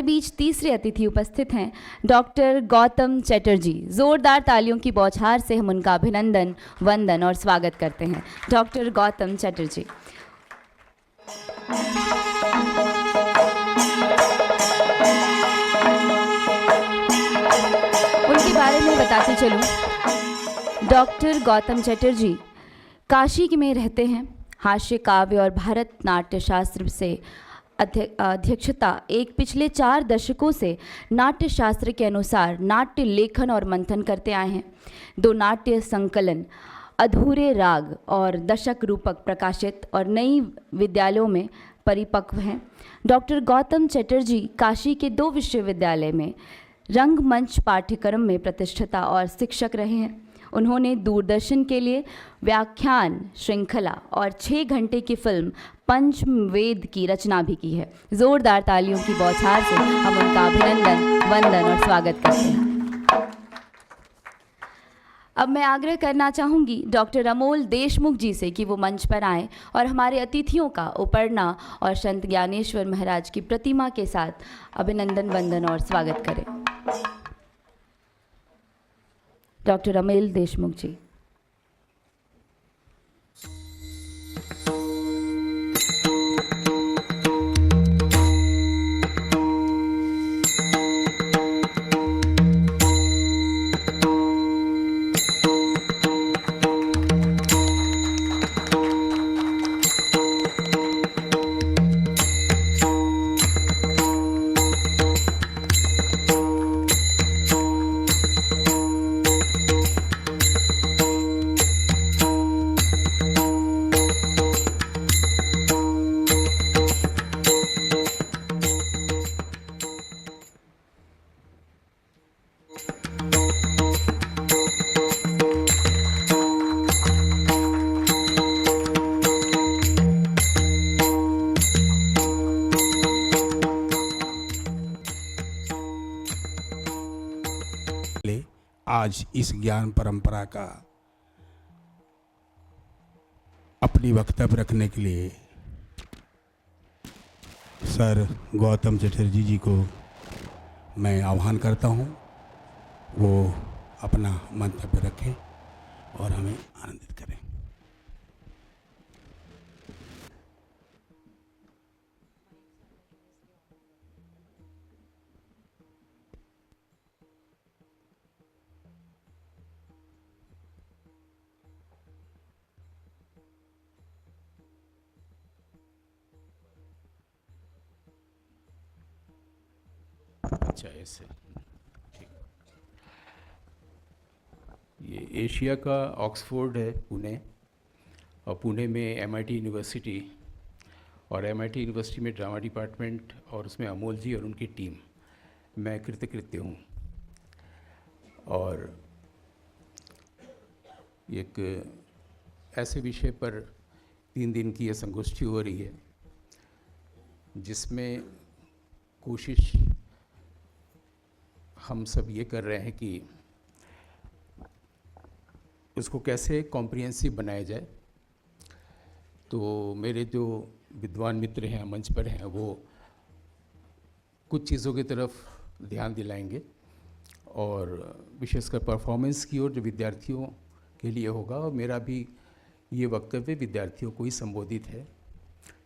बीच तीसरे अतिथि उपस्थित हैं डॉक्टर गौतम चटर्जी। जोरदार तालियों की बौछार से हम उनका अभिनंदन, वंदन और स्वागत करते हैं। डॉक्टर गौतम चटर्जी। उनके बारे में बताती चलूं, डॉक्टर गौतम चटर्जी काशी में रहते हैं। हास्य, काव्य और भारत नाट्य शास्त्र से अध्यक्षता एक पिछले 4 दशकों से नाट्य शास्त्र के अनुसार नाट्य लेखन और मंथन करते आए हैं। 2 नाट्य संकलन अधूरे राग और दशक रूपक प्रकाशित और नई विद्यालयों में परिपक्व हैं। डॉक्टर गौतम चटर्जी काशी के 2 विश्वविद्यालय में रंगमंच पाठ्यक्रम में प्रतिष्ठिता और शिक्षक रहे हैं। उन्होंने दूरदर्शन के लिए व्याख्यान श्रृंखला और 6 घंटे की फिल्म पंचवेद की रचना भी की है। जोरदार तालियों की बौछार से हम उनका अभिनंदन, वंदन और स्वागत करते हैं। अब मैं आग्रह करना चाहूँगी डॉक्टर अमोल देशमुख जी से कि वो मंच पर आएँ और हमारे अतिथियों का उपर्णा और संत ज्ञानेश्वर महाराज की प्रतिमा के साथ अभिनंदन, वंदन और स्वागत करें। डॉक्टर अमोल देशमुख जी। आज इस ज्ञान परंपरा का अपनी वक्तव्य रखने के लिए सर गौतम चटर्जी जी को मैं आह्वान करता हूं। वो अपना मंतव्य रखें और हमें आनंदित करें। अच्छा, ऐसे ठीक। ये एशिया का ऑक्सफोर्ड है, पुणे, और पुणे में एमआईटी यूनिवर्सिटी, और एमआईटी यूनिवर्सिटी में ड्रामा डिपार्टमेंट, और उसमें अमोल जी और उनकी टीम, मैं कृतकृत्य हूँ। और एक ऐसे विषय पर 3 दिन की ये संगोष्ठी हो रही है जिसमें कोशिश हम सब ये कर रहे हैं कि उसको कैसे कॉम्प्रिहेंसिव बनाया जाए। तो मेरे जो विद्वान मित्र हैं मंच पर हैं, वो कुछ चीज़ों की तरफ ध्यान दिलाएंगे और विशेषकर परफॉर्मेंस की ओर जो विद्यार्थियों के लिए होगा। और मेरा भी ये वक्तव्य विद्यार्थियों को ही संबोधित है।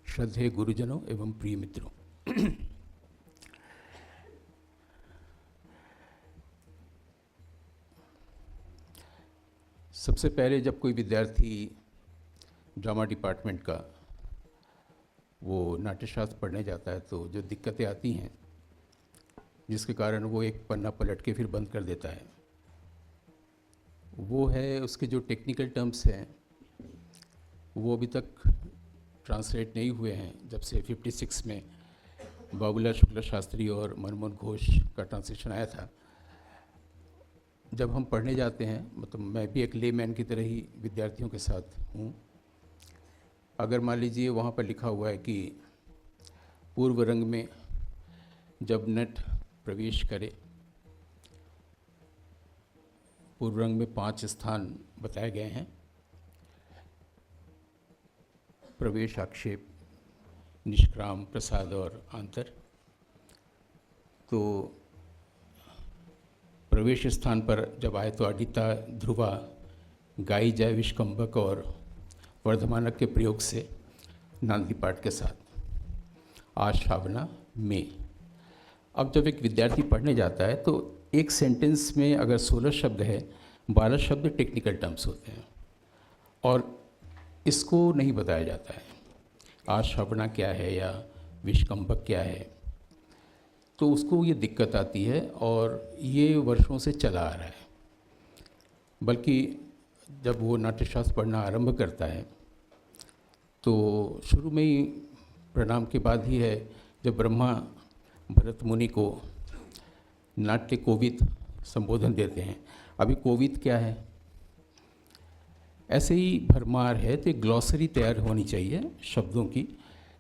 श्रद्धेय गुरुजनों एवं प्रिय मित्रों, सबसे पहले जब कोई विद्यार्थी ड्रामा डिपार्टमेंट का वो नाट्यशास्त्र पढ़ने जाता है तो जो दिक्कतें आती हैं, जिसके कारण वो एक पन्ना पलट के फिर बंद कर देता है, वो है उसके जो टेक्निकल टर्म्स हैं वो अभी तक ट्रांसलेट नहीं हुए हैं। जब से 56 में बाबूलाल शुक्ला शास्त्री और मनमोहन घोष का ट्रांसलेशन आया था, जब हम पढ़ने जाते हैं, मतलब मैं भी एक लेमैन की तरह ही विद्यार्थियों के साथ हूँ। अगर मान लीजिए वहाँ पर लिखा हुआ है कि पूर्व रंग में जब नट प्रवेश करे, पूर्व रंग में 5 स्थान बताए गए हैं: प्रवेश, आक्षेप, निष्क्राम, प्रसाद और आंतर। तो प्रवेश स्थान पर जब आए तो अडिता, ध्रुवा, गाई जय विष्कंभक और वर्धमानक के प्रयोग से नांदी पाठ के साथ आश्रावना में। अब जब एक विद्यार्थी पढ़ने जाता है तो एक सेंटेंस में अगर 16 शब्द है, 12 शब्द टेक्निकल टर्म्स होते हैं और इसको नहीं बताया जाता है आश्रावना क्या है या विष्कंभक क्या है, तो उसको ये दिक्कत आती है और ये वर्षों से चला आ रहा है। बल्कि जब वो नाट्यशास्त्र पढ़ना आरंभ करता है तो शुरू में ही प्रणाम के बाद ही है जब ब्रह्मा भरत मुनि को नाट्य कोविद संबोधन देते हैं। अभी कोविद क्या है, ऐसे ही भरमार है तो एक ग्लॉसरी तैयार होनी चाहिए शब्दों की,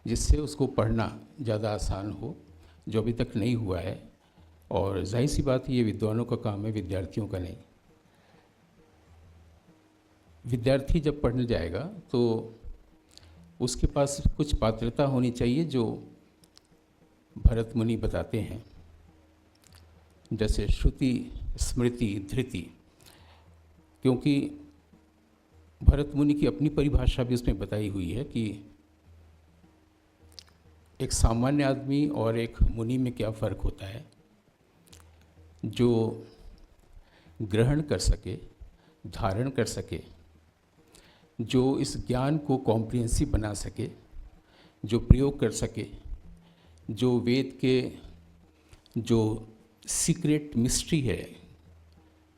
जिससे उसको पढ़ना ज़्यादा आसान हो, जो अभी तक नहीं हुआ है। और जाहिर सी बात ये विद्वानों का काम है, विद्यार्थियों का नहीं। विद्यार्थी जब पढ़ने जाएगा तो उसके पास कुछ पात्रता होनी चाहिए जो भरत मुनि बताते हैं, जैसे श्रुति, स्मृति, धृति। क्योंकि भरत मुनि की अपनी परिभाषा भी उसमें बताई हुई है कि एक सामान्य आदमी और एक मुनि में क्या फ़र्क होता है। जो ग्रहण कर सके, धारण कर सके, जो इस ज्ञान को कॉम्प्रिहेंसिव बना सके, जो प्रयोग कर सके, जो वेद के जो सीक्रेट मिस्ट्री है,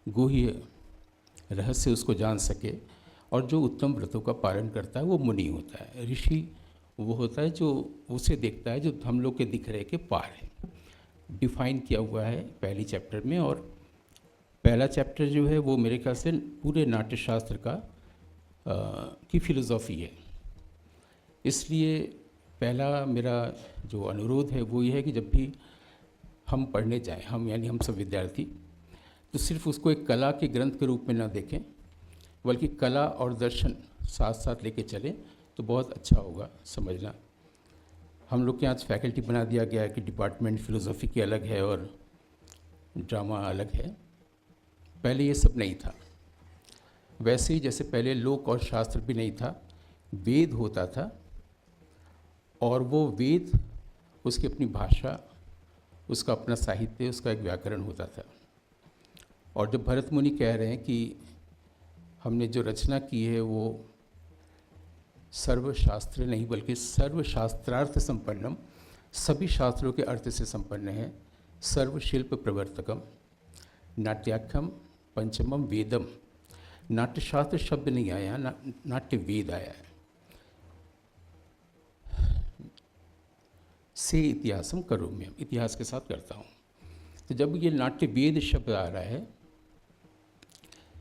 गुह्य रहस्य उसको जान सके, और जो उत्तम व्रतों का पालन करता है वो मुनि होता है। ऋषि वो होता है जो उसे देखता है जो हम लोग के दिख रहे के पार है। डिफाइन किया हुआ है पहली चैप्टर में, और पहला चैप्टर जो है वो मेरे ख्याल से पूरे नाट्यशास्त्र का की फिलोसॉफी है। इसलिए पहला मेरा जो अनुरोध है वो ये है कि जब भी हम पढ़ने जाएं, हम यानी हम सब विद्यार्थी, तो सिर्फ उसको एक कला के ग्रंथ के रूप में ना देखें, बल्कि कला और दर्शन साथ साथ लेके चलें तो बहुत अच्छा होगा समझना। हम लोग के यहाँ फैकल्टी बना दिया गया है कि डिपार्टमेंट फिलोसॉफी की अलग है और ड्रामा अलग है। पहले ये सब नहीं था। वैसे ही जैसे पहले लोक और शास्त्र भी नहीं था, वेद होता था, और वो वेद उसकी अपनी भाषा, उसका अपना साहित्य, उसका एक व्याकरण होता था। और जब भरत मुनि कह रहे हैं कि हमने जो रचना की है वो सर्वशास्त्र नहीं बल्कि सर्वशास्त्रार्थ संपन्नम, सभी शास्त्रों के अर्थ से संपन्न है, सर्वशिल्प प्रवर्तकम, नाट्याख्यम पंचमम वेदम। नाट्यशास्त्र शब्द नहीं आया, नाट्य वेद आया है। से इतिहासम करोम्यम, इतिहास के साथ करता हूँ। तो जब ये नाट्य वेद शब्द आ रहा है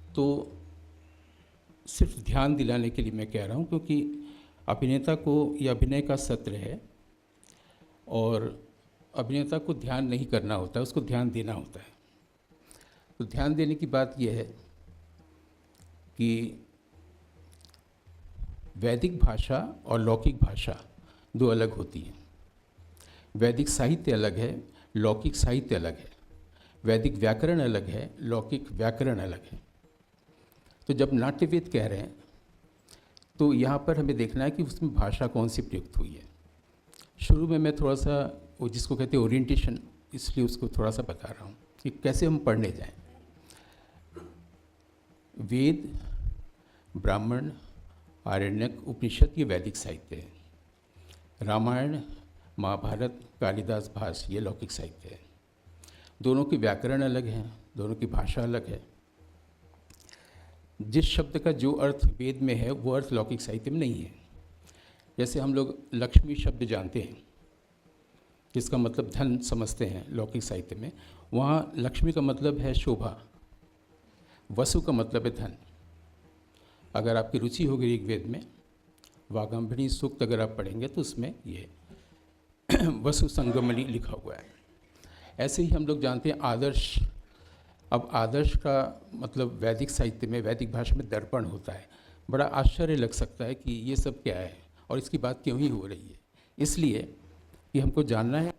तो सिर्फ ध्यान दिलाने के लिए मैं कह रहा हूँ, क्योंकि अभिनेता को ये अभिनय का सत्र है और अभिनेता को ध्यान नहीं करना होता है, उसको ध्यान देना होता है। तो ध्यान देने की बात यह है कि वैदिक भाषा और लौकिक भाषा दो अलग होती हैं। वैदिक साहित्य अलग है, लौकिक साहित्य अलग है। वैदिक व्याकरण अलग है, लौकिक व्याकरण अलग है। तो जब नाट्यवेद कह रहे हैं तो यहाँ पर हमें देखना है कि उसमें भाषा कौन सी प्रयुक्त हुई है। शुरू में मैं थोड़ा सा वो जिसको कहते हैं ओरिएंटेशन, इसलिए उसको थोड़ा सा बता रहा हूँ कि कैसे हम पढ़ने जाएं। वेद, ब्राह्मण, आरण्यक, उपनिषद ये वैदिक साहित्य है। रामायण, महाभारत, कालिदास, भास ये लौकिक साहित्य है। दोनों के व्याकरण अलग हैं, दोनों की भाषा अलग है। जिस शब्द का जो अर्थ वेद में है वो अर्थ लौकिक साहित्य में नहीं है। जैसे हम लोग लक्ष्मी शब्द जानते हैं, जिसका मतलब धन समझते हैं लौकिक साहित्य में, वहाँ लक्ष्मी का मतलब है शोभा, वसु का मतलब है धन। अगर आपकी रुचि होगी ऋग्वेद में वागंभणी सूक्त अगर आप पढ़ेंगे तो उसमें ये वसु संगमनी लिखा हुआ है। ऐसे ही हम लोग जानते हैं आदर्श। अब आदर्श का मतलब वैदिक साहित्य में, वैदिक भाषा में दर्पण होता है। बड़ा आश्चर्य लग सकता है कि ये सब क्या है और इसकी बात क्यों ही हो रही है। इसलिए कि हमको जानना है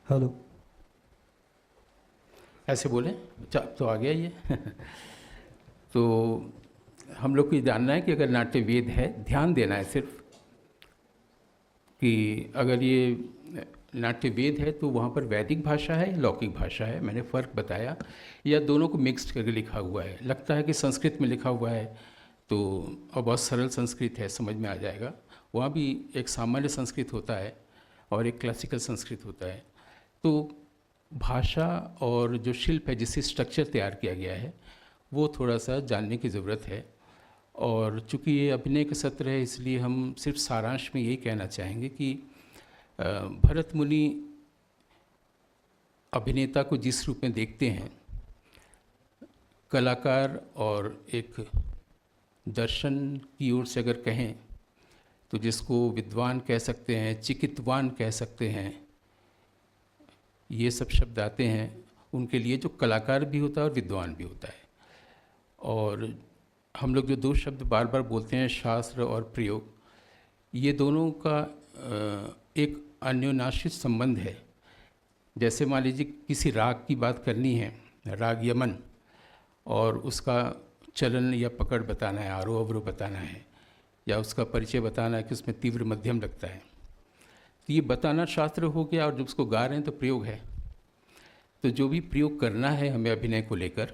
हेलो। ऐसे बोलें तो आ गया ये तो हम लोग को ये जानना है कि अगर नाट्य वेद है, ध्यान देना है सिर्फ कि अगर ये नाट्य वेद है तो वहाँ पर वैदिक भाषा है या लौकिक भाषा है, मैंने फ़र्क बताया, या दोनों को मिक्स्ड करके लिखा हुआ है। लगता है कि संस्कृत में लिखा हुआ है तो और बहुत सरल संस्कृत है, समझ में आ जाएगा। वहाँ भी एक सामान्य संस्कृत होता है और एक क्लासिकल संस्कृत होता है। तो भाषा और जो शिल्प है, जिससे स्ट्रक्चर तैयार किया गया है, वो थोड़ा सा जानने की ज़रूरत है। और चूँकि ये अभिनय का सत्र है, इसलिए हम सिर्फ सारांश में यही कहना चाहेंगे कि भरत मुनि अभिनेता को जिस रूप में देखते हैं, कलाकार और एक दर्शन की ओर से अगर कहें तो जिसको विद्वान कह सकते हैं, चिकित्वान कह सकते हैं, ये सब शब्द आते हैं उनके लिए, जो कलाकार भी होता है और विद्वान भी होता है। और हम लोग जो दो शब्द बार बार बोलते हैं, शास्त्र और प्रयोग, ये दोनों का एक अन्योन्याश्रित संबंध है। जैसे मान लीजिए किसी राग की बात करनी है, राग यमन, और उसका चलन या पकड़ बताना है, आरोह अवरोह बताना है, या उसका परिचय बताना है कि उसमें तीव्र मध्यम लगता है, तो ये बताना शास्त्र हो गया। और जब उसको गा रहे हैं तो प्रयोग है। तो जो भी प्रयोग करना है हमें अभिनय को लेकर,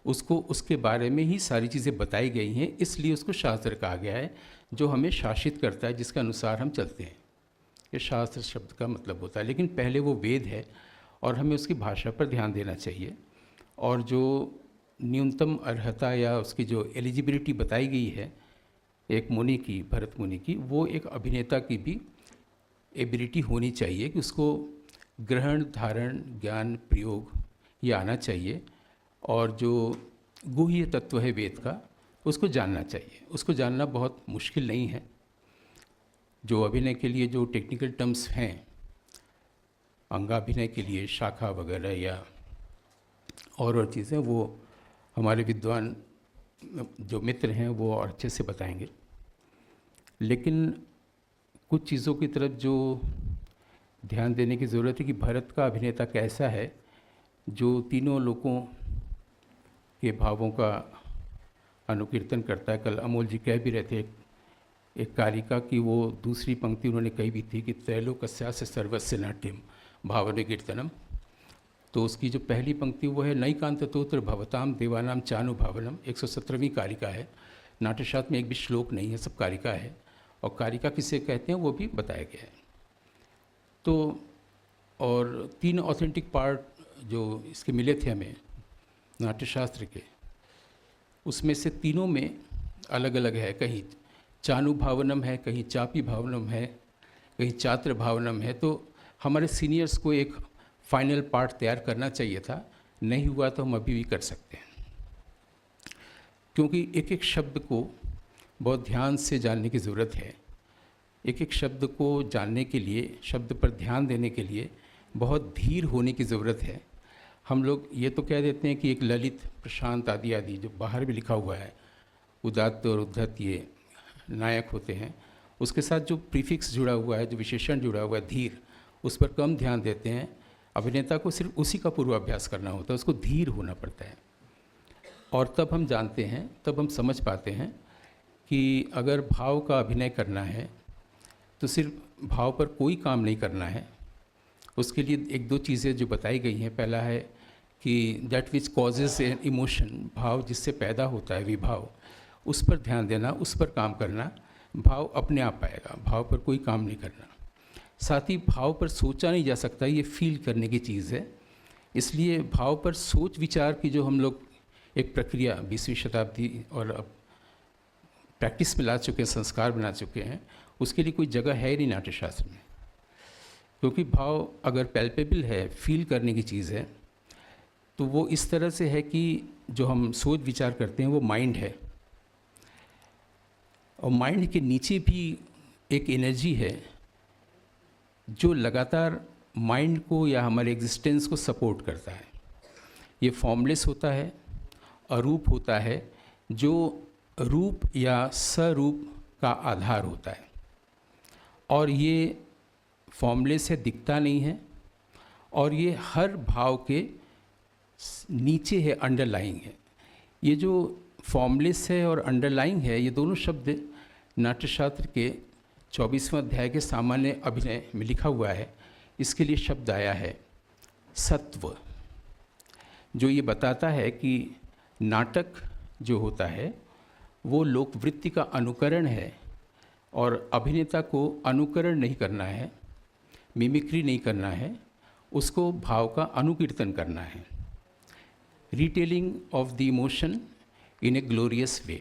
उसको उसके बारे में ही सारी चीज़ें बताई गई हैं, इसलिए उसको शास्त्र कहा गया है, जो हमें शासित करता है, जिसके अनुसार हम चलते हैं। ये शास्त्र शब्द का मतलब होता है। लेकिन पहले वो वेद है और हमें उसकी भाषा पर ध्यान देना चाहिए। और जो न्यूनतम अर्हता या उसकी जो एलिजिबिलिटी बताई गई है एक मुनि की, भरत मुनि की, वो एक अभिनेता की भी एबिलिटी होनी चाहिए कि उसको ग्रहण, धारण, ज्ञान, प्रयोग ये आना चाहिए। और जो गुह्य तत्व है वेद का, उसको जानना चाहिए। उसको जानना बहुत मुश्किल नहीं है। जो अभिनय के लिए जो टेक्निकल टर्म्स हैं, अंगाभिनय के लिए शाखा वगैरह या और चीज़ें, वो हमारे विद्वान जो मित्र हैं वो और अच्छे से बताएंगे। लेकिन कुछ चीज़ों की तरफ जो ध्यान देने की ज़रूरत है कि भरत का अभिनेता कैसा है, जो तीनों लोगों के भावों का अनुकीर्तन करता है। कल अमोल जी कह भी रहे थे एक कारिका की, वो दूसरी पंक्ति उन्होंने कही भी थी कि त्रैलोक्यस्य सर्वस्य नाट्यम भावन कीर्तनम। तो उसकी जो पहली पंक्ति वो है नैकांत तोत्र भवताम देवानाम चानुभावनम, 117वीं कारिका है। नाट्यशास्त्र में एक भी श्लोक नहीं है, सब कारिका है। और कारिका किसे कहते हैं वो भी बताया गया है। तो और 3 ऑथेंटिक पार्ट जो इसके मिले थे हमें नाट्यशास्त्र के, उसमें से तीनों में अलग अलग है। कहीं चानुभावनम है, कहीं चापी भावनम है, कहीं चात्र भावनम है। तो हमारे सीनियर्स को एक फाइनल पार्ट तैयार करना चाहिए था, नहीं हुआ तो हम अभी भी कर सकते हैं। क्योंकि एक एक शब्द को बहुत ध्यान से जानने की ज़रूरत है। एक एक शब्द को जानने के लिए, शब्द पर ध्यान देने के लिए बहुत धीर होने की ज़रूरत है। हम लोग ये तो कह देते हैं कि एक ललित, प्रशांत आदि आदि जो बाहर भी लिखा हुआ है, उदात्त और उद्धत ये नायक होते हैं। उसके साथ जो प्रीफिक्स जुड़ा हुआ है, जो विशेषण जुड़ा हुआ है धीर, उस पर कम ध्यान देते हैं। अभिनेता को सिर्फ उसी का पूर्वाभ्यास करना होता है, उसको धीर होना पड़ता है। और तब हम जानते हैं, तब हम समझ पाते हैं कि अगर भाव का अभिनय करना है तो सिर्फ भाव पर कोई काम नहीं करना है। उसके लिए एक दो चीज़ें जो बताई गई हैं। पहला है कि that which causes an emotion, भाव जिससे पैदा होता है विभाव, उस पर ध्यान देना, उस पर काम करना। भाव अपने आप आएगा, भाव पर कोई काम नहीं करना। साथ ही भाव पर सोचा नहीं जा सकता, ये फील करने की चीज़ है। इसलिए भाव पर सोच विचार की जो हम लोग एक प्रक्रिया 20वीं शताब्दी और अब प्रैक्टिस में ला चुके हैं, संस्कार बना चुके हैं, उसके लिए कोई जगह है ही नहीं नाट्यशास्त्र में। क्योंकि भाव अगर पैल्पेबल है, फील करने की चीज़ है, तो वो इस तरह से है कि जो हम सोच विचार करते हैं वो माइंड है, और माइंड के नीचे भी एक एनर्जी है जो लगातार माइंड को या हमारे एग्जिस्टेंस को सपोर्ट करता है। ये फॉर्मलेस होता है, अरूप होता है, जो रूप या स्वरूप का आधार होता है। और ये फॉर्मलेस है, दिखता नहीं है, और ये हर भाव के नीचे है, अंडरलाइंग है। ये जो फॉर्मलेस है और अंडरलाइंग है, ये दोनों शब्द नाट्यशास्त्र के 24वें अध्याय के सामान्य अभिनय में लिखा हुआ है। इसके लिए शब्द आया है सत्व, जो ये बताता है कि नाटक जो होता है वो लोकवृत्ति का अनुकरण है और अभिनेता को अनुकरण नहीं करना है, मिमिक्री नहीं करना है, उसको भाव का अनुकीर्तन करना है। Retelling of the emotion in a glorious way.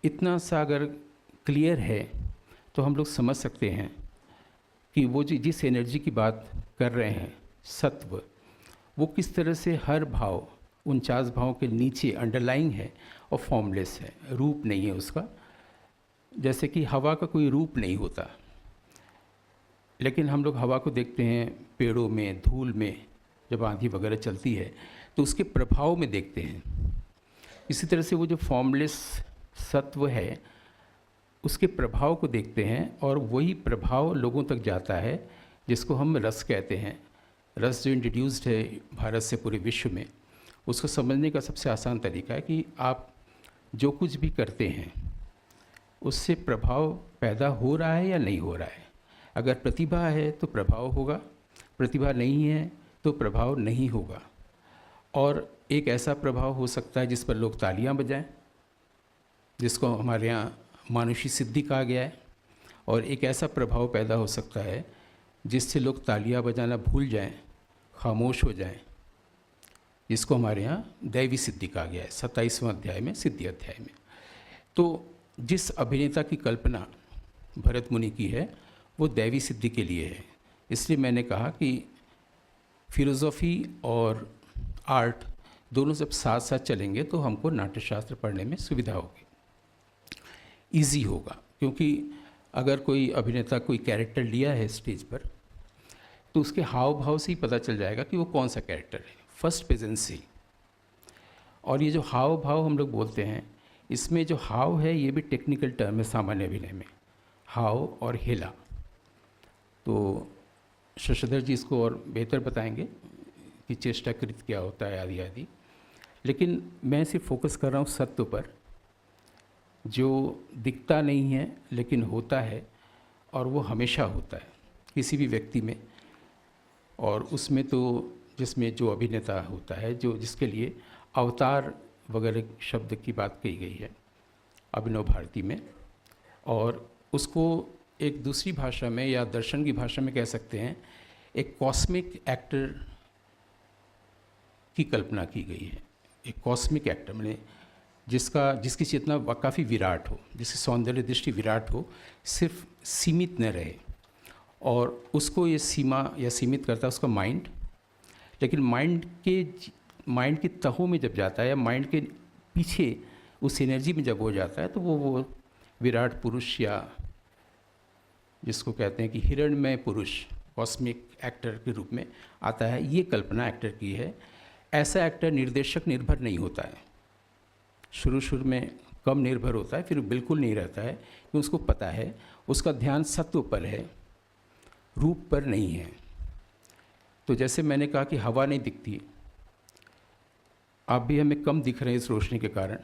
इतना सा अगर क्लियर है तो हम लोग समझ सकते हैं कि वो जिस एनर्जी की बात कर रहे हैं सत्व, वो किस तरह से हर भाव 49 भावों के नीचे अंडरलाइंग है और फॉर्मलेस है, रूप नहीं है उसका। जैसे कि हवा का कोई रूप नहीं होता, लेकिन हम लोग हवा को देखते हैं पेड़ों में, धूल में, जब आंधी वगैरह चलती है तो उसके प्रभाव में देखते हैं। इसी तरह से वो जो फॉर्मलेस सत्व है उसके प्रभाव को देखते हैं और वही प्रभाव लोगों तक जाता है, जिसको हम रस कहते हैं। रस जो इंट्रोड्यूस्ड है भारत से पूरे विश्व में, उसको समझने का सबसे आसान तरीका है कि आप जो कुछ भी करते हैं उससे प्रभाव पैदा हो रहा है या नहीं हो रहा है। अगर प्रतिभा है तो प्रभाव होगा, प्रतिभा नहीं है तो प्रभाव नहीं होगा। और एक ऐसा प्रभाव हो सकता है जिस पर लोग तालियां बजाएं, जिसको हमारे यहाँ मानुषी सिद्धि कहा गया है, और एक ऐसा प्रभाव पैदा हो सकता है जिससे लोग तालियां बजाना भूल जाएं, खामोश हो जाएं, जिसको हमारे यहाँ दैवी सिद्धि कहा गया है 27वें अध्याय में, सिद्धि अध्याय में। तो जिस अभिनेता की कल्पना भरत मुनि की है वो दैवी सिद्धि के लिए है। इसलिए मैंने कहा कि फिलोसॉफी और आर्ट दोनों जब साथ साथ चलेंगे तो हमको नाट्यशास्त्र पढ़ने में सुविधा होगी, इजी होगा। क्योंकि अगर कोई अभिनेता कोई कैरेक्टर लिया है स्टेज पर तो उसके हाव भाव से ही पता चल जाएगा कि वो कौन सा कैरेक्टर है, फर्स्ट प्रेजेंसी। और ये जो हाव भाव हम लोग बोलते हैं, इसमें जो हाव है ये भी टेक्निकल टर्म है सामान्य अभिनय में, हाव और हेला। तो शशधर जी इसको और बेहतर बताएंगे कि चेष्टाकृत क्या होता है आदि आदि, लेकिन मैं सिर्फ फोकस कर रहा हूँ सत्व पर, जो दिखता नहीं है लेकिन होता है, और वो हमेशा होता है किसी भी व्यक्ति में। और उसमें तो जिसमें जो अभिनेता होता है, जो जिसके लिए अवतार वगैरह शब्द की बात कही गई है अभिनव भारती में, और उसको एक दूसरी भाषा में या दर्शन की भाषा में कह सकते हैं, एक कॉस्मिक एक्टर की कल्पना की गई है। एक कॉस्मिक एक्टर माने जिसकी चेतना काफ़ी विराट हो, जिसकी सौंदर्य दृष्टि विराट हो, सिर्फ सीमित न रहे। और उसको ये सीमा या सीमित करता है उसका माइंड, लेकिन माइंड की तहों में जब जाता है या माइंड के पीछे उस एनर्जी में जब हो जाता है तो वो विराट पुरुष, या जिसको कहते हैं कि हिरण्मय पुरुष, कॉस्मिक एक्टर के रूप में आता है। ये कल्पना एक्टर की है। ऐसा एक्टर निर्देशक निर्भर नहीं होता है, शुरू में कम निर्भर होता है, फिर बिल्कुल नहीं रहता है, क्योंकि उसको पता है उसका ध्यान सत्व पर है, रूप पर नहीं है। तो जैसे मैंने कहा कि हवा नहीं दिखती, आप भी हमें कम दिख रहे हैं इस रोशनी के कारण,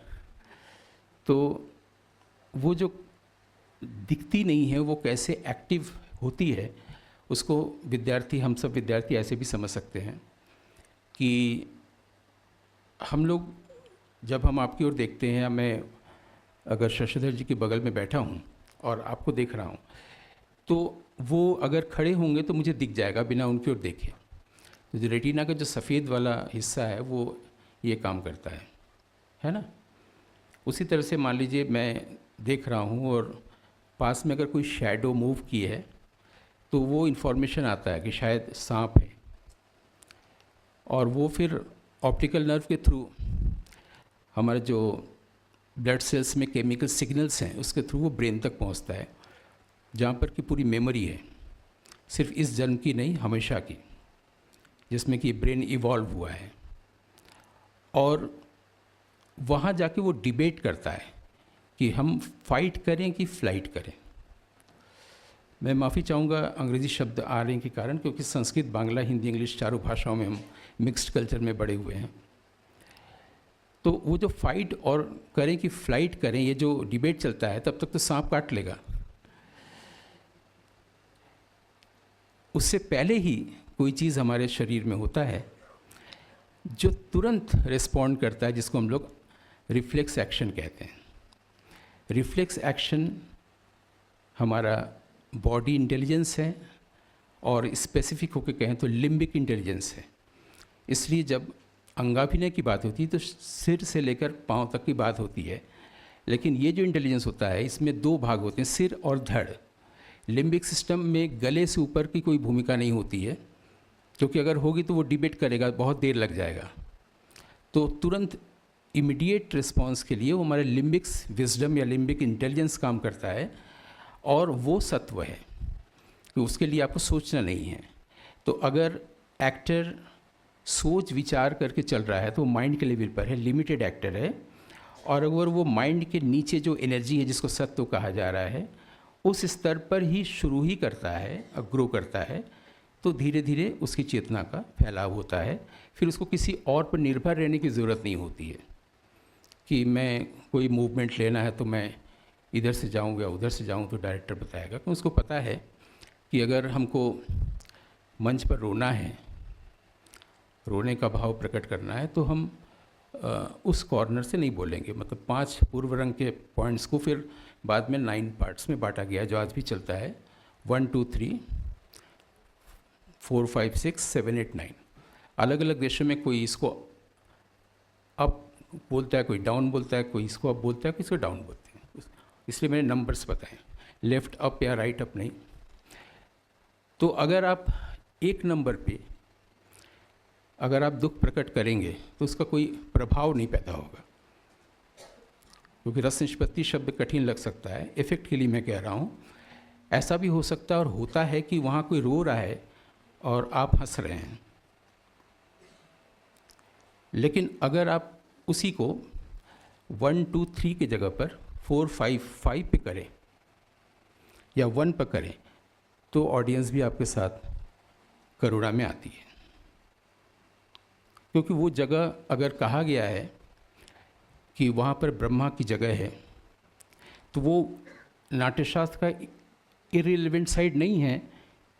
तो वो जो दिखती नहीं है वो कैसे एक्टिव होती है, उसको विद्यार्थी, हम सब विद्यार्थी ऐसे भी समझ सकते हैं कि हम लोग जब हम आपकी ओर देखते हैं, या मैं अगर शशधर जी के बगल में बैठा हूँ और आपको देख रहा हूँ, तो वो अगर खड़े होंगे तो मुझे दिख जाएगा बिना उनकी ओर देखे। तो जो रेटिना का जो सफ़ेद वाला हिस्सा है वो ये काम करता है ना। उसी तरह से मान लीजिए मैं देख रहा हूँ और पास में अगर कोई शैडो मूव की है तो वो इन्फॉर्मेशन आता है कि शायद सांप है, और वो फिर ऑप्टिकल नर्व के थ्रू, हमारे जो ब्लड सेल्स में केमिकल सिग्नल्स हैं उसके थ्रू वो ब्रेन तक पहुंचता है, जहाँ पर कि पूरी मेमोरी है, सिर्फ इस जन्म की नहीं, हमेशा की, जिसमें कि ब्रेन इवॉल्व हुआ है। और वहाँ जाके वो डिबेट करता है कि हम फाइट करें कि फ्लाइट करें। मैं माफ़ी चाहूँगा अंग्रेज़ी शब्द आने के कारण, क्योंकि संस्कृत, बांग्ला, हिंदी, इंग्लिश चारों भाषाओं में हम मिक्स्ड कल्चर में बड़े हुए हैं। तो वो जो फाइट और करें कि फ्लाइट करें, ये जो डिबेट चलता है, तब तक तो सांप काट लेगा। उससे पहले ही कोई चीज़ हमारे शरीर में होता है जो तुरंत रिस्पॉन्ड करता है, जिसको हम लोग रिफ्लेक्स एक्शन कहते हैं। रिफ्लेक्स एक्शन हमारा बॉडी इंटेलिजेंस है, और स्पेसिफिक होकर कहें तो लिम्बिक इंटेलिजेंस है। इसलिए जब अंगाभिनय की बात होती है तो सिर से लेकर पाँव तक की बात होती है, लेकिन ये जो इंटेलिजेंस होता है इसमें दो भाग होते हैं, सिर और धड़। लिम्बिक सिस्टम में गले से ऊपर की कोई भूमिका नहीं होती है, क्योंकि अगर होगी तो वो डिबेट करेगा, बहुत देर लग जाएगा। तो तुरंत इमीडिएट रिस्पांस के लिए वो हमारे लिम्बिक्स विजडम या लिम्बिक इंटेलिजेंस काम करता है, और वो सत्व है कि उसके लिए आपको सोचना नहीं है। तो अगर एक्टर सोच विचार करके चल रहा है तो वो माइंड के लेवल पर है, लिमिटेड एक्टर है। और अगर वो माइंड के नीचे जो एनर्जी है, जिसको सत्व कहा जा रहा है, उस स्तर पर ही शुरू ही करता है और ग्रो करता है, तो धीरे धीरे उसकी चेतना का फैलाव होता है। फिर उसको किसी और पर निर्भर रहने की ज़रूरत नहीं होती है कि मैं कोई मूवमेंट लेना है तो मैं इधर से जाऊँ या उधर से जाऊँ तो डायरेक्टर बताएगा। तो उसको पता है कि अगर हमको मंच पर रोना है, रोने का भाव प्रकट करना है, तो हम उस कॉर्नर से नहीं बोलेंगे। मतलब 5 पूर्व रंग के पॉइंट्स को फिर बाद में 9 पार्ट्स में बांटा गया, जो आज भी चलता है, 1 2 3 4 5 6 7 8 9। अलग अलग देशों में कोई इसको अप बोलता है, कोई डाउन बोलता है, कोई इसको अप बोलता है, कोई इसको डाउन बोलते हैं। इसलिए मैंने नंबर्स बताए, लेफ़्ट अप या राइट अप नहीं। तो अगर आप एक नंबर पे अगर आप दुख प्रकट करेंगे तो उसका कोई प्रभाव नहीं पैदा होगा, क्योंकि रस निष्पत्ति शब्द कठिन लग सकता है। इफ़ेक्ट के लिए मैं कह रहा हूँ। ऐसा भी हो सकता है और होता है कि वहाँ कोई रो रहा है और आप हंस रहे हैं, लेकिन अगर आप उसी को 1 2 3 की जगह पर 4 5 5 पे करें या 1 पर करें, तो ऑडियंस भी आपके साथ करुणा में आती है। क्योंकि वो जगह अगर कहा गया है कि वहाँ पर ब्रह्मा की जगह है, तो वो नाट्यशास्त्र का इररिलेवेंट साइड नहीं है,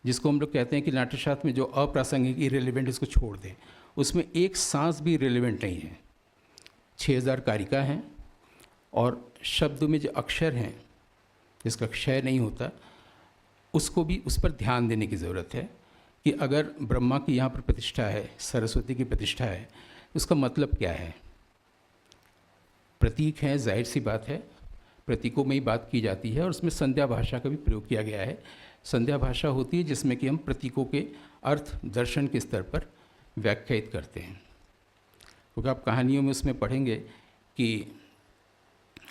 जिसको हम लोग कहते हैं कि नाट्यशास्त्र में जो अप्रासंगिक इररिलेवेंट इसको छोड़ दें। उसमें एक सांस भी रिलेवेंट नहीं है। 6000 कारिका हैं, और शब्द में जो अक्षर हैं जिसका क्षय नहीं होता, उसको भी उस पर ध्यान देने की ज़रूरत है कि अगर ब्रह्मा की यहाँ पर प्रतिष्ठा है, सरस्वती की प्रतिष्ठा है, उसका मतलब क्या है। प्रतीक हैं, जाहिर सी बात है, प्रतीकों में ही बात की जाती है, और उसमें संध्या भाषा का भी प्रयोग किया गया है। संध्या भाषा होती है जिसमें कि हम प्रतीकों के अर्थ दर्शन के स्तर पर व्याख्यायित करते हैं। क्योंकि आप कहानियों में उसमें पढ़ेंगे कि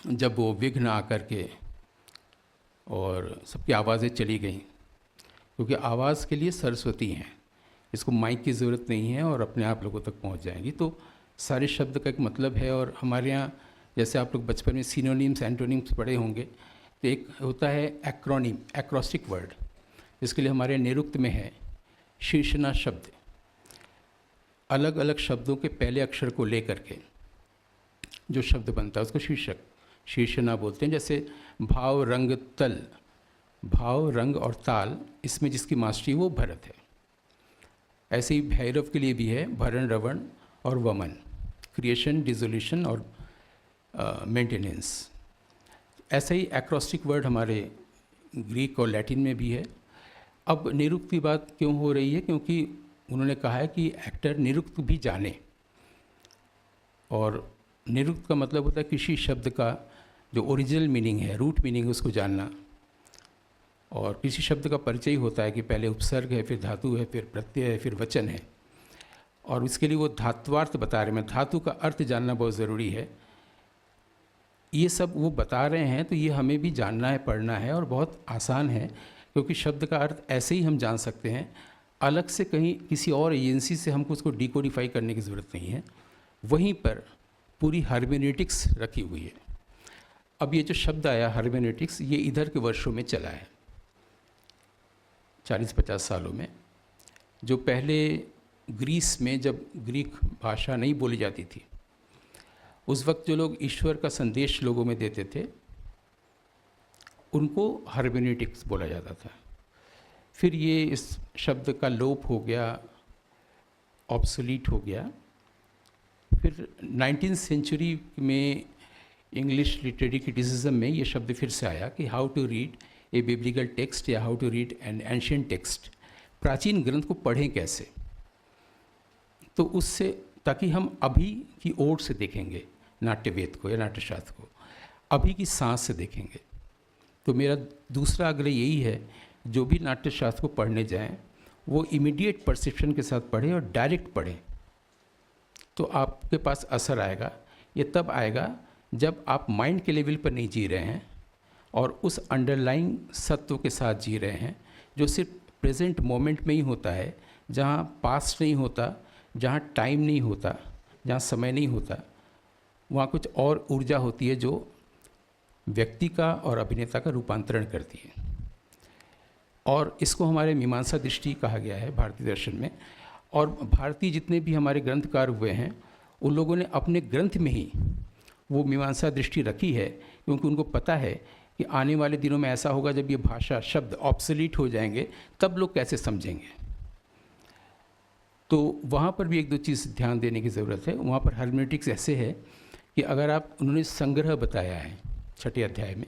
जब वो विघ्न आकर के और सबकी आवाज़ें चली गईं, क्योंकि आवाज़ के लिए सरस्वती हैं, इसको माइक की ज़रूरत नहीं है और अपने आप लोगों तक पहुंच जाएंगी। तो सारे शब्द का एक मतलब है। और हमारे यहाँ जैसे आप लोग बचपन में सिनोनिम्स एंटोनिम्स पढ़े होंगे, तो एक होता है एक्रोनिम, एक्रोस्टिक वर्ड, जिसके लिए हमारे निरुक्त में है शीर्षना शब्द। अलग अलग शब्दों के पहले अक्षर को लेकर के जो शब्द बनता है उसको शीर्षक, शीर्षना बोलते हैं। जैसे भाव, रंग, तल, भाव, रंग और ताल, इसमें जिसकी मास्टरी वो भरत है। ऐसे ही भैरव के लिए भी है भरण, रवण और वमन, क्रिएशन, डिसोल्यूशन और मेंटेनेंस। ऐसे ही एक्रोस्टिक वर्ड हमारे ग्रीक और लैटिन में भी है। अब निरुक्त की बात क्यों हो रही है? क्योंकि उन्होंने कहा है कि एक्टर निरुक्त भी जाने, और निरुक्त का मतलब होता है किसी शब्द का जो ओरिजिनल मीनिंग है, रूट मीनिंग है, उसको जानना। और किसी शब्द का परिचय होता है कि पहले उपसर्ग है, फिर धातु है, फिर प्रत्यय है, फिर वचन है, और इसके लिए वो धात्वार्थ बता रहे हैं। धातु का अर्थ जानना बहुत ज़रूरी है। ये सब वो बता रहे हैं, तो ये हमें भी जानना है, पढ़ना है, और बहुत आसान है, क्योंकि शब्द का अर्थ ऐसे ही हम जान सकते हैं। अलग से कहीं किसी और एजेंसी से हमको उसको डिकोडिफाई करने की ज़रूरत नहीं है। वहीं पर पूरी हर्मेनेटिक्स रखी हुई है। अब ये जो शब्द आया हर्मेनेटिक्स, ये इधर के वर्षों में चला है, 40-50 सालों में, जो पहले ग्रीस में जब ग्रीक भाषा नहीं बोली जाती थी, उस वक्त जो लोग ईश्वर का संदेश लोगों में देते थे उनको हर्मेनेटिक्स बोला जाता था। फिर ये इस शब्द का लोप हो गया, ऑब्सोलीट हो गया। फिर 19th सेंचुरी में इंग्लिश लिटरेरी क्रिटिसिज्म में ये शब्द फिर से आया कि how to read a biblical text या how to read an ancient text, प्राचीन ग्रंथ को पढ़ें कैसे। तो उससे, ताकि हम अभी की ओर से देखेंगे नाट्यवेद को या नाट्यशास्त्र को, अभी की सांस से देखेंगे। तो मेरा दूसरा आग्रह यही है, जो भी नाट्यशास्त्र को पढ़ने जाएं वो इमीडिएट परसेप्शन के साथ पढ़ें और डायरेक्ट पढ़ें, तो आपके पास असर आएगा। ये तब आएगा जब आप माइंड के लेवल पर नहीं जी रहे हैं और उस अंडरलाइंग सत्व के साथ जी रहे हैं जो सिर्फ प्रेजेंट मोमेंट में ही होता है, जहाँ पास्ट नहीं होता, जहाँ टाइम नहीं होता, जहाँ समय नहीं होता, वहाँ कुछ और ऊर्जा होती है जो व्यक्ति का और अभिनेता का रूपांतरण करती है। और इसको हमारे मीमांसा दृष्टि कहा गया है भारतीय दर्शन में। और भारतीय जितने भी हमारे ग्रंथकार हुए हैं उन लोगों ने अपने ग्रंथ में ही वो मीमांसा दृष्टि रखी है, क्योंकि उनको पता है कि आने वाले दिनों में ऐसा होगा जब ये भाषा शब्द ऑब्सोलीट हो जाएंगे, तब लोग कैसे समझेंगे। तो वहाँ पर भी एक दो चीज़ ध्यान देने की ज़रूरत है। वहाँ पर हर्मेनेटिक्स ऐसे है कि अगर आप, उन्होंने संग्रह बताया है 6ठे अध्याय में,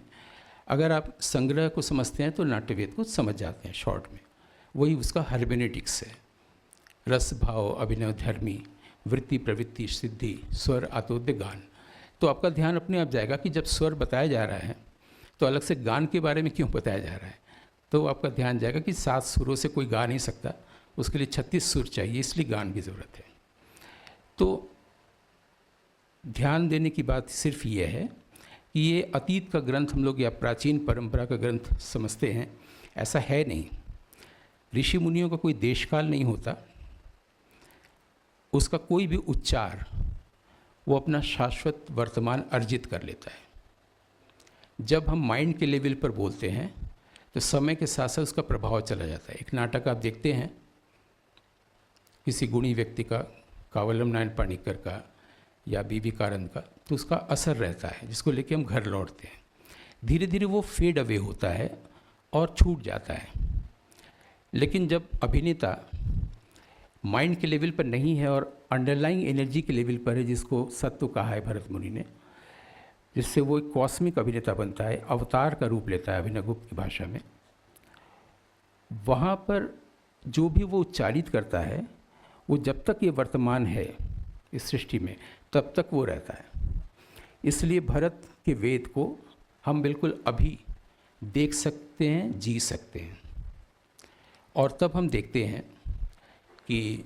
अगर आप संग्रह को समझते हैं तो नाट्यवेद को समझ जाते हैं शॉर्ट में। वही उसका हर्मेनेटिक्स है। रस भाव अभिनव धर्मी वृत्ति प्रवृत्ति सिद्धि स्वर आतोद्य गान। तो आपका ध्यान अपने आप जाएगा कि जब स्वर बताया जा रहा है तो अलग से गान के बारे में क्यों बताया जा रहा है। तो आपका ध्यान जाएगा कि 7 सुरों से कोई गा नहीं सकता, उसके लिए 36 सुर चाहिए, इसलिए गान की ज़रूरत है। तो ध्यान देने की बात सिर्फ ये है कि ये अतीत का ग्रंथ हम लोग या प्राचीन परंपरा का ग्रंथ समझते हैं, ऐसा है नहीं। ऋषि मुनियों का कोई देशकाल नहीं होता, उसका कोई भी उच्चार वो अपना शाश्वत वर्तमान अर्जित कर लेता है। जब हम माइंड के लेवल पर बोलते हैं तो समय के साथ साथ उसका प्रभाव चला जाता है। एक नाटक आप देखते हैं किसी गुणी व्यक्ति का, कावलम नारायण पाणिक्कर का या बीबी कारंद का, तो उसका असर रहता है जिसको लेके हम घर लौटते हैं। धीरे धीरे वो फेड अवे होता है और छूट जाता है। लेकिन जब अभिनेता माइंड के लेवल पर नहीं है और अंडरलाइंग एनर्जी के लेवल पर है, जिसको सत्व कहा है भरत मुनि ने, जिससे वो एक कॉस्मिक अभिनेता बनता है, अवतार का रूप लेता है अभिनवगुप्त की भाषा में, वहाँ पर जो भी वो उच्चारित करता है वो जब तक ये वर्तमान है इस सृष्टि में तब तक वो रहता है। इसलिए भरत के वेद को हम बिल्कुल अभी देख सकते हैं, जी सकते हैं। और तब हम देखते हैं कि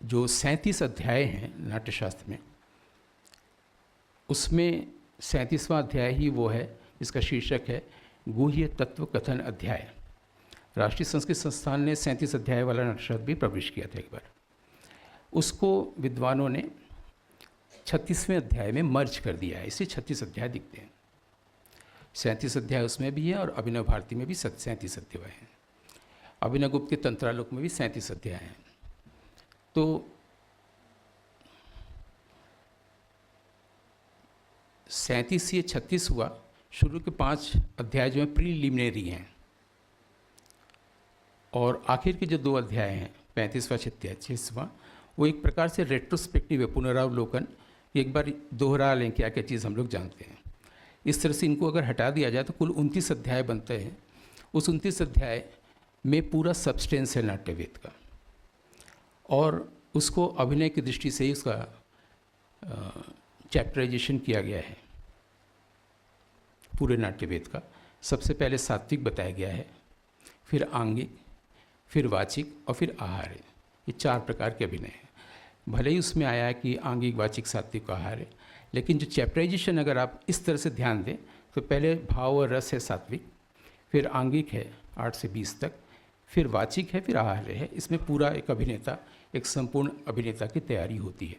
जो 37 अध्याय हैं नाट्यशास्त्र में, उसमें 37वां अध्याय ही वो है जिसका शीर्षक है गुह्य तत्व कथन अध्याय। राष्ट्रीय संस्कृत संस्थान ने 37 अध्याय वाला नाट्यशास्त्र भी पब्लिश किया था एक बार। उसको विद्वानों ने 36वें अध्याय में मर्ज कर दिया है, इससे 36 अध्याय दिखते हैं। 37 अध्याय उसमें भी है और अभिनव भारती में भी 37 अध्याय हैं। अभिनवगुप्त के तंत्रालोक में भी 37 अध्याय हैं। तो 37 से 36 हुआ। शुरू के 5 अध्याय जो हैं प्रीलिमिनरी हैं और आखिर के जो 2 अध्याय हैं 35वां 36वां, वो एक प्रकार से रेट्रोस्पेक्टिव है, पुनरावलोकन। एक बार दोहरा लें क्या क्या चीज़ हम लोग जानते हैं। इस तरह से इनको अगर हटा दिया जाए तो कुल 29 अध्याय बनते हैं। उस 29 अध्याय में पूरा सब्सटेंस है नाट्यवेद का, और उसको अभिनय की दृष्टि से ही उसका चैप्टराइजेशन किया गया है पूरे नाट्यवेद का। सबसे पहले सात्विक बताया गया है, फिर आंगिक, फिर वाचिक और फिर आहार। ये 4 प्रकार के अभिनय हैं। भले ही उसमें आया है कि आंगिक, वाचिक, सात्विक, आहार है, लेकिन जो चैप्टराइजेशन अगर आप इस तरह से ध्यान दें तो पहले भाव और रस है सात्विक, फिर आंगिक है 8 से 20 तक, फिर वाचिक है, फिर आहार है। इसमें पूरा एक अभिनेता, एक संपूर्ण अभिनेता की तैयारी होती है।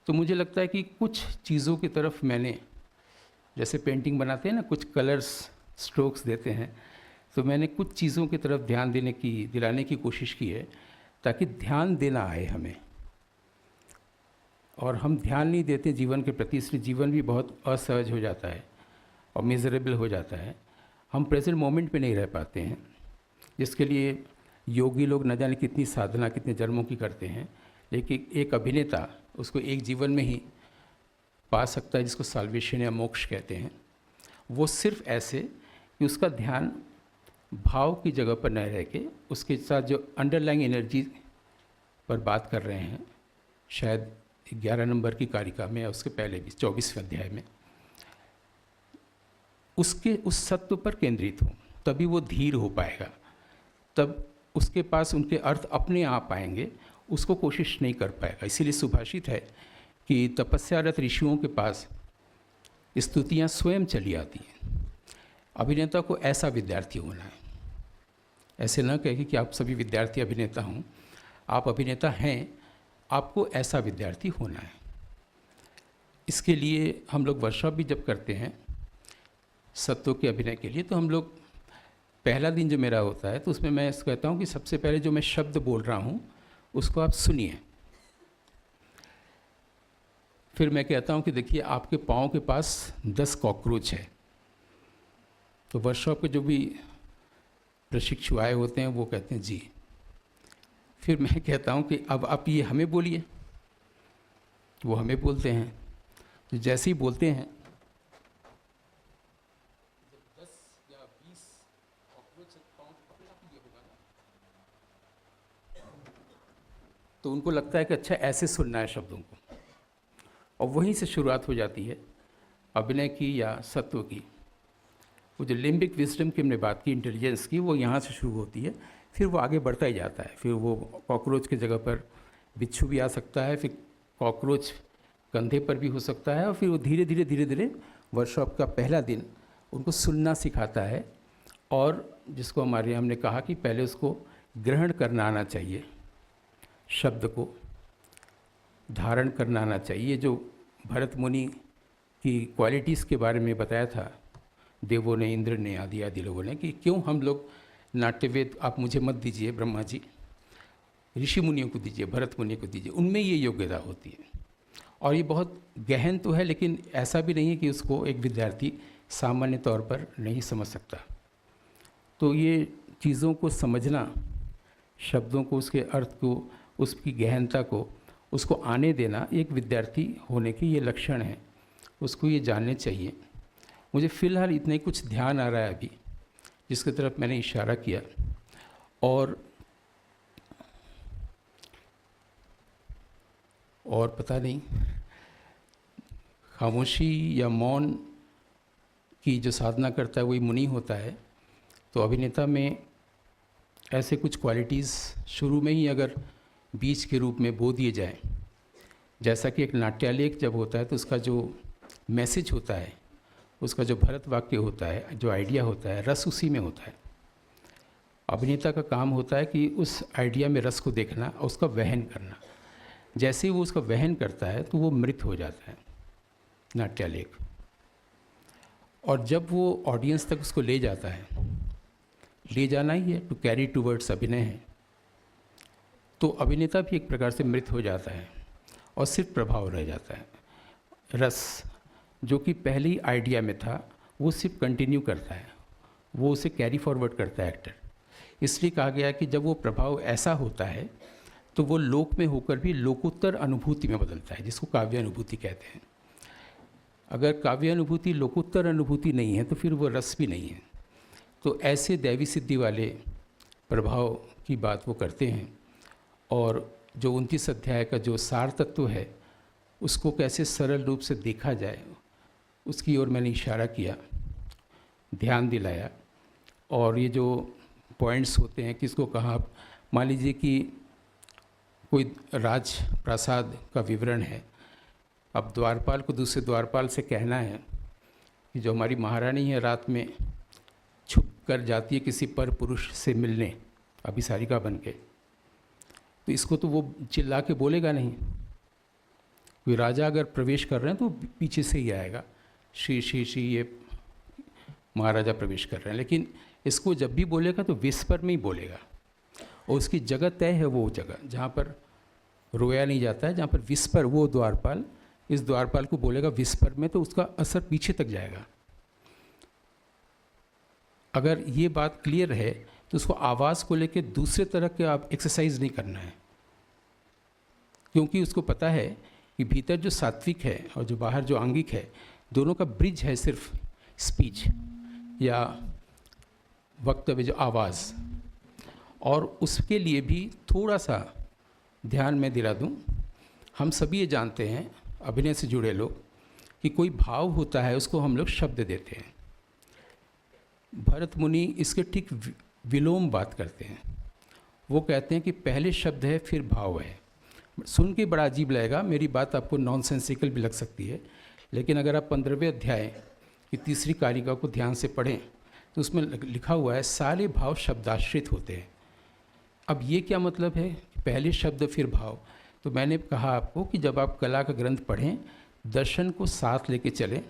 तो मुझे लगता है कि कुछ चीज़ों की तरफ मैंने, जैसे पेंटिंग बनाते हैं ना, कुछ कलर्स स्ट्रोक्स देते हैं, तो मैंने कुछ चीज़ों की तरफ ध्यान दिलाने की कोशिश की है ताकि ध्यान देना आए हमें। और हम ध्यान नहीं देते जीवन के प्रति, इसलिए जीवन भी बहुत असहज हो जाता है और मिजरेबल हो जाता है। हम प्रेजेंट मोमेंट पे नहीं रह पाते हैं, जिसके लिए योगी लोग न जाने कितनी साधना कितने जन्मों की करते हैं, लेकिन एक अभिनेता उसको एक जीवन में ही पा सकता है, जिसको साल्वेशन या मोक्ष कहते हैं। वो सिर्फ ऐसे कि उसका ध्यान भाव की जगह पर न रह के उसके साथ जो अंडरलाइंग एनर्जी पर बात कर रहे हैं, शायद 11 नंबर की कारिका में या उसके पहले भी 24वें अध्याय में, उसके उस सत्व पर केंद्रित हो, तभी वो धीर हो पाएगा, तब उसके पास उनके अर्थ अपने आप आएंगे, उसको कोशिश नहीं कर पाएगा। इसीलिए सुभाषित है कि तपस्यारत ऋषियों के पास स्तुतियाँ स्वयं चली आती हैं। अभिनेता को ऐसा विद्यार्थी होना है, ऐसे न कहे कि आप सभी विद्यार्थी अभिनेता हों, आप अभिनेता हैं, आपको ऐसा विद्यार्थी होना है। इसके लिए हम लोग वर्कशॉप भी जब करते हैं सत्व के अभिनय के लिए, तो हम लोग पहला दिन जो मेरा होता है तो उसमें मैं कहता हूँ कि सबसे पहले जो मैं शब्द बोल रहा हूँ उसको आप सुनिए। फिर मैं कहता हूँ कि देखिए आपके पाँव के पास 10 कॉकरोच है। तो वर्कशॉप के जो भी प्रशिक्षु आए होते हैं वो कहते हैं जी। फिर मैं कहता हूँ कि अब आप ये हमें बोलिए, वो हमें बोलते हैं। तो जैसे ही बोलते हैं 10 या 20 कॉकरोच पाँव अपने आप ये होगा ना, तो उनको लगता है कि अच्छा ऐसे सुनना है शब्दों को, और वहीं से शुरुआत हो जाती है अभिनय की या सत्व की। वो जो लिम्बिक विजडम की हमने बात की, इंटेलिजेंस की, वो यहाँ से शुरू होती है, फिर वो आगे बढ़ता ही जाता है। फिर वो कॉकरोच की जगह पर बिच्छू भी आ सकता है, फिर कॉकरोच कंधे पर भी हो सकता है, और फिर वो धीरे धीरे वर्कशॉप का पहला दिन उनको सुनना सिखाता है। और जिसको हमने कहा कि पहले उसको ग्रहण करना आना चाहिए, शब्द को धारण करना आना चाहिए। जो भरत मुनि की क्वालिटीज़ के बारे में बताया था देवों ने, इंद्र ने, आदि लोगों ने, कि क्यों हम लोग नाट्यवेद, आप मुझे मत दीजिए ब्रह्मा जी, ऋषि मुनियों को दीजिए, भरत मुनि को दीजिए, उनमें ये योग्यता होती है। और ये बहुत गहन तो है, लेकिन ऐसा भी नहीं है कि उसको एक विद्यार्थी सामान्य तौर पर नहीं समझ सकता। तो ये चीज़ों को समझना, शब्दों को, उसके अर्थ को, उसकी गहनता को, उसको आने देना, एक विद्यार्थी होने के ये लक्षण हैं, उसको ये जानने चाहिए। मुझे फ़िलहाल इतना ही कुछ ध्यान आ रहा है अभी, जिसकी तरफ मैंने इशारा किया। और पता नहीं, खामोशी या मौन की जो साधना करता है वही मुनि होता है। तो अभिनेता में ऐसे कुछ क्वालिटीज़ शुरू में ही अगर बीज के रूप में बो दिए जाएं, जैसा कि एक नाट्यालेख जब होता है तो उसका जो मैसेज होता है, उसका जो भरत वाक्य होता है, जो आइडिया होता है, रस उसी में होता है। अभिनेता का काम होता है कि उस आइडिया में रस को देखना और उसका वहन करना। जैसे ही वो उसका वहन करता है तो वो मृत हो जाता है नाट्यालेख। और जब वो ऑडियंस तक उसको ले जाता है, ले जाना ही है, टू कैरी टूवर्ड्स अभिनय है, तो अभिनेता भी एक प्रकार से मृत हो जाता है और सिर्फ प्रभाव रह जाता है। रस जो कि पहले ही आइडिया में था वो सिर्फ कंटिन्यू करता है, वो उसे कैरी फॉरवर्ड करता है एक्टर। इसलिए कहा गया कि जब वो प्रभाव ऐसा होता है तो वो लोक में होकर भी लोकोत्तर अनुभूति में बदलता है, जिसको काव्य अनुभूति कहते हैं। अगर काव्य अनुभूति लोकोत्तर अनुभूति नहीं है तो फिर वो रस भी नहीं है। तो ऐसे दैवी सिद्धि वाले प्रभाव की बात वो करते हैं। और जो 29 अध्याय का जो सार तत्व है उसको कैसे सरल रूप से देखा जाए, उसकी ओर मैंने इशारा किया, ध्यान दिलाया। और ये जो पॉइंट्स होते हैं, किसको कहाँ, मान लीजिए कि कोई राज प्रासाद का विवरण है, अब द्वारपाल को दूसरे द्वारपाल से कहना है कि जो हमारी महारानी है रात में छुप कर जाती है किसी पर पुरुष से मिलने अभिसारिका बन के, तो इसको तो वो चिल्ला के बोलेगा नहीं। कोई राजा अगर प्रवेश कर रहे हैं तो पीछे से ही आएगा, श्री श्री श्री, ये महाराजा प्रवेश कर रहे हैं। लेकिन इसको जब भी बोलेगा तो विस्पर में ही बोलेगा, और उसकी जगह तय है, वो जगह जहाँ पर रोया नहीं जाता है, जहाँ पर विस्पर, वो द्वारपाल इस द्वारपाल को बोलेगा विस्पर में, तो उसका असर पीछे तक जाएगा। अगर ये बात क्लियर है तो उसको आवाज़ को लेके दूसरे तरह के आप एक्सरसाइज नहीं करना है, क्योंकि उसको पता है कि भीतर जो सात्विक है और जो बाहर जो आंगिक है, दोनों का ब्रिज है सिर्फ स्पीच या वक्तव्य, जो आवाज़। और उसके लिए भी थोड़ा सा ध्यान में दिला दूं, हम सभी ये जानते हैं, अभिनय से जुड़े लोग, कि कोई भाव होता है उसको हम लोग शब्द देते हैं। भरत मुनि इसके ठीक विलोम बात करते हैं। वो कहते हैं कि पहले शब्द है फिर भाव है। सुन के बड़ा अजीब लगेगा, मेरी बात आपको नॉनसेंसिकल भी लग सकती है, लेकिन अगर आप 15वें अध्याय की तीसरी कारिका को ध्यान से पढ़ें तो उसमें लिखा हुआ है सारे भाव शब्दाश्रित होते हैं। अब ये क्या मतलब है, पहले शब्द फिर भाव? तो मैंने कहा आपको कि जब आप कला का ग्रंथ पढ़ें, दर्शन को साथ लेके चलें,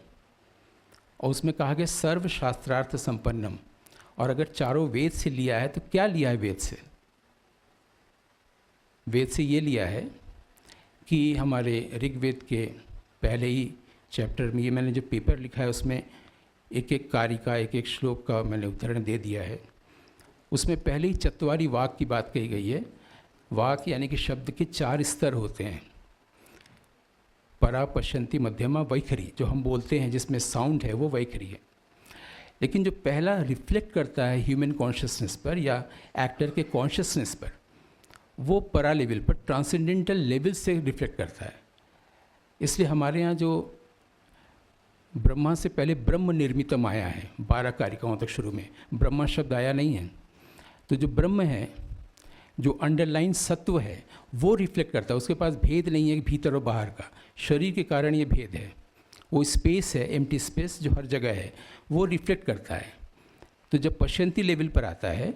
और उसमें कहा गया सर्व शास्त्रार्थ संपन्नम, और अगर चारों वेद से लिया है तो क्या लिया है वेद से? वेद से ये लिया है कि हमारे ऋग्वेद के पहले ही चैप्टर में, ये मैंने जो पेपर लिखा है उसमें एक एक कारिका, एक एक श्लोक का मैंने उदाहरण दे दिया है। उसमें पहले ही चत्वारी वाक की बात कही गई है। वाक यानी कि शब्द के 4 स्तर होते हैं, परा, पश्यंती, मध्यमा, वैखरी। जो हम बोलते हैं जिसमें साउंड है वो वैखरी है, लेकिन जो पहला रिफ्लेक्ट करता है ह्यूमन कॉन्शियसनेस पर या एक्टर के कॉन्शियसनेस पर, वो परा लेवल पर, ट्रांसेंडेंटल लेवल से रिफ्लेक्ट करता है। इसलिए हमारे यहाँ जो ब्रह्मा से पहले ब्रह्म निर्मितम आया है 12 कारिकाओं तक, शुरू में ब्रह्मा शब्द आया नहीं है। तो जो ब्रह्म है, जो अंडरलाइन सत्व है, वो रिफ्लेक्ट करता है। उसके पास भेद नहीं है कि भीतर और बाहर का, शरीर के कारण ये भेद है। वो स्पेस है, एम्प्टी स्पेस जो हर जगह है, वो रिफ्लेक्ट करता है। तो जब पश्यंती लेवल पर आता है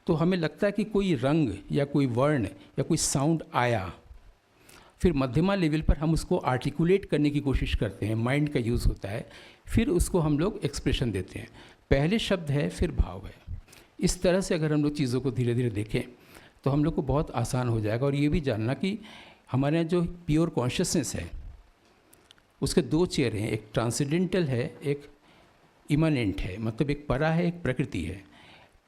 तो हमें लगता है कि कोई रंग या कोई वर्ण या कोई साउंड आया। फिर मध्यमा लेवल पर हम उसको आर्टिकुलेट करने की कोशिश करते हैं, माइंड का यूज़ होता है, फिर उसको हम लोग एक्सप्रेशन देते हैं। पहले शब्द है फिर भाव है। इस तरह से अगर हम लोग चीज़ों को धीरे धीरे देखें तो हम लोग को बहुत आसान हो जाएगा। और ये भी जानना कि हमारे यहाँ जो प्योर कॉन्शियसनेस है उसके 2 चेहरे हैं, एक ट्रांसेंडेंटल है, एक इमानेंट है, मतलब एक परा है, एक प्रकृति है।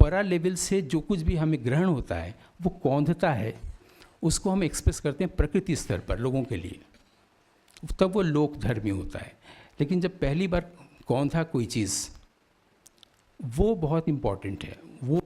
परा लेवल से जो कुछ भी हमें ग्रहण होता है वो कौंधता है, उसको हम एक्सप्रेस करते हैं प्रकृति स्तर पर लोगों के लिए, तब वो लोक धर्मी होता है। लेकिन जब पहली बार कौंधा कोई चीज़, वो बहुत इम्पॉर्टेंट है। वो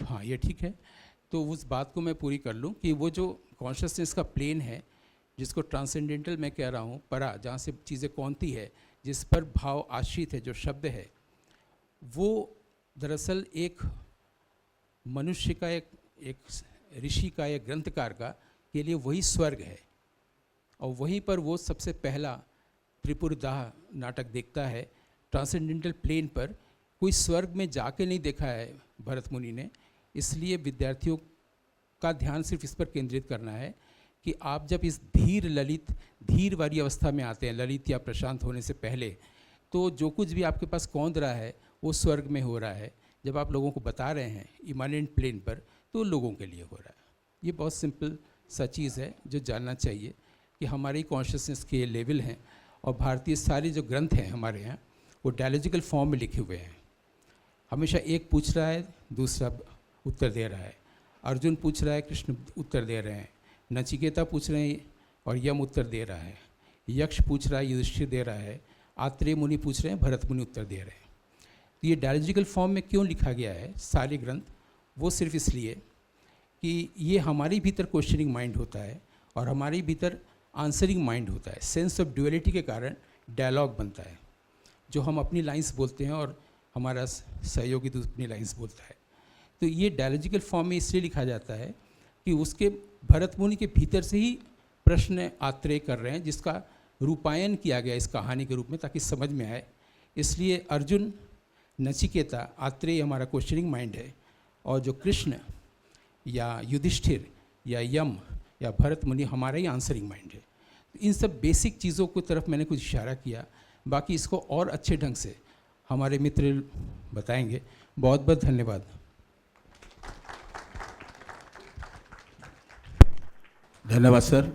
हाँ, ये ठीक है। तो उस बात को मैं पूरी कर लूँ कि वो जो कॉन्शियसनेस का प्लेन है, जिसको ट्रांसेंडेंटल मैं कह रहा हूँ, परा, जहाँ से चीज़ें कौनती है, जिस पर भाव आश्रित है, जो शब्द है, वो दरअसल एक मनुष्य का, एक ऋषि का, एक ग्रंथकार का के लिए वही स्वर्ग है। और वहीं पर वो सबसे पहला त्रिपुरदाह नाटक देखता है। ट्रांसेंडेंटल प्लेन पर कोई स्वर्ग में जाके नहीं देखा है भरत मुनि ने, इसलिए विद्यार्थियों का ध्यान सिर्फ इस पर केंद्रित करना है कि आप जब इस धीर ललित, धीर वाली अवस्था में आते हैं, ललित या प्रशांत होने से पहले, तो जो कुछ भी आपके पास कौंध रहा है वो स्वर्ग में हो रहा है। जब आप लोगों को बता रहे हैं इमानेंट प्लेन पर, तो लोगों के लिए हो रहा है। ये बहुत सिंपल सा चीज़ है जो जानना चाहिए कि हमारी कॉन्शियसनेस के लेवल हैं। और भारतीय सारे जो ग्रंथ हैं हमारे यहाँ, वो डायलॉजिकल फॉर्म में लिखे हुए हैं। हमेशा एक पूछ रहा है, दूसरा उत्तर दे रहा है। अर्जुन पूछ रहा है, कृष्ण उत्तर दे रहे हैं। नचिकेता पूछ रहे हैं और यम उत्तर दे रहा है। यक्ष पूछ रहा है, युधिष्ठिर दे रहा है। आत्रेय मुनि पूछ रहे हैं, भरत मुनि उत्तर दे रहे हैं। तो ये डायलॉजिकल फॉर्म में क्यों लिखा गया है सारे ग्रंथ? वो सिर्फ इसलिए कि ये हमारे भीतर क्वेश्चनिंग माइंड होता है और हमारे भीतर आंसरिंग माइंड होता है। सेंस ऑफ ड्यूअलिटी के कारण डायलॉग बनता है, जो हम अपनी लाइंस बोलते हैं और हमारा सहयोगी तो अपनी लाइंस बोलता है। तो ये डायलॉजिकल फॉर्म में इसलिए लिखा जाता है कि उसके भरत मुनि के भीतर से ही प्रश्न आत्रेय कर रहे हैं, जिसका रूपायन किया गया इस कहानी के रूप में, ताकि समझ में आए। इसलिए अर्जुन नचिकेता आत्रेय हमारा क्वेश्चनिंग माइंड है, और जो कृष्ण या युधिष्ठिर या यम या भरत मुनि हमारा ही आंसरिंग माइंड है। इन सब बेसिक चीज़ों की तरफ मैंने कुछ इशारा किया, बाकी इसको और अच्छे ढंग से हमारे मित्र बताएंगे। बहुत बहुत धन्यवाद। धन्यवाद सर,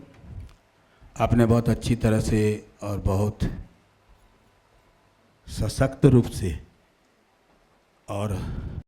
आपने बहुत अच्छी तरह से और बहुत सशक्त रूप से और